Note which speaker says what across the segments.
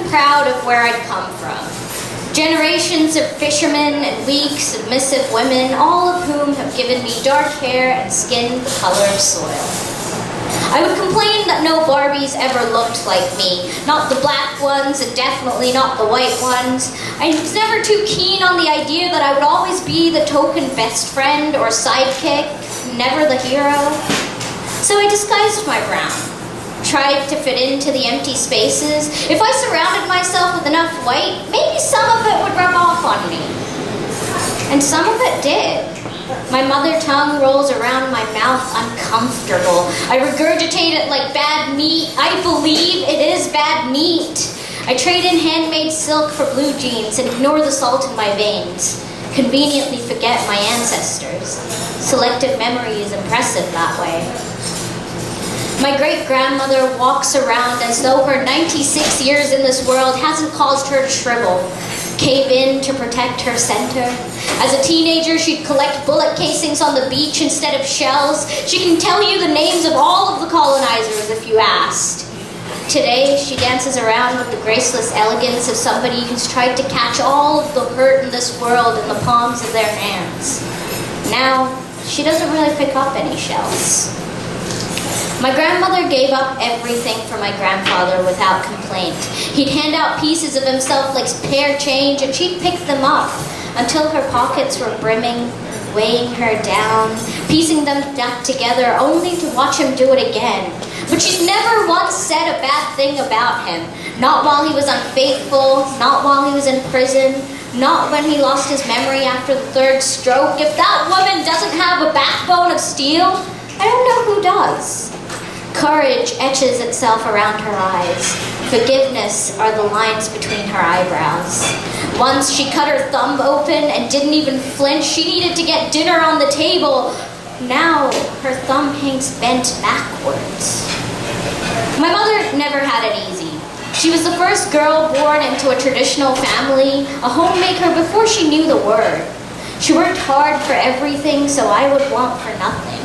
Speaker 1: proud of where I'd come from. Generations of fishermen and weak, submissive women, all of whom have given me dark hair and skin the color of soil. I would complain that no Barbies ever looked like me, not the black ones and definitely not the white ones. I was never too keen on the idea that I would always be the token best friend or sidekick, never the hero. So I disguised my brown, tried to fit into the empty spaces. If I surrounded myself with enough white, maybe some of it would rub off on me. And some of it did. My mother tongue rolls around my mouth uncomfortable. I regurgitate it like bad meat. I believe it is bad meat. I trade in handmade silk for blue jeans and ignore the salt in my veins. Conveniently forget my ancestors. Selective memory is impressive that way. My great-grandmother walks around as though her 96 years in this world hasn't caused her to shrivel, cave in to protect her center. As a teenager, she'd collect bullet casings on the beach instead of shells. She can tell you the names of all of the colonizers if you asked. Today, she dances around with the graceless elegance of somebody who's tried to catch all of the hurt in this world in the palms of their hands. Now, she doesn't really pick up any shells. My grandmother gave up everything for my grandfather without complaint. He'd hand out pieces of himself like spare change, and she'd pick them up until her pockets were brimming, weighing her down, piecing them back together only to watch him do it again. But she's never once said a bad thing about him. Not while he was unfaithful, not while he was in prison, not when he lost his memory after the third stroke. If that woman doesn't have a backbone of steel, I don't know who does. Courage etches itself around her eyes. Forgiveness are the lines between her eyebrows. Once she cut her thumb open and didn't even flinch. She needed to get dinner on the table. Now her thumb hangs bent backwards. My mother never had it easy. She was the first girl born into a traditional family, a homemaker before she knew the word. She worked hard for everything, so I would want for nothing.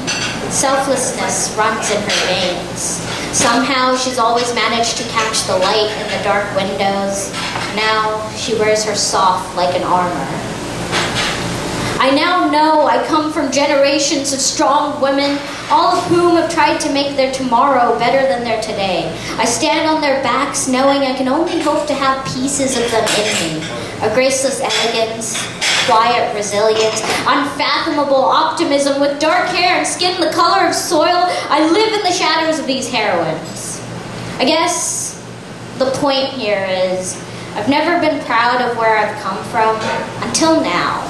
Speaker 1: Selflessness runs in her veins. Somehow she's always managed to catch the light in the dark windows. Now she wears her soft like an armor. I now know I come from generations of strong women, all of whom have tried to make their tomorrow better than their today. I stand on their backs knowing I can only hope to have pieces of them in me. A graceless elegance, quiet resilience, unfathomable optimism with dark hair and skin the color of soil. I live in the shadows of these heroines. I guess the point here is I've never been proud of where I've come from until now.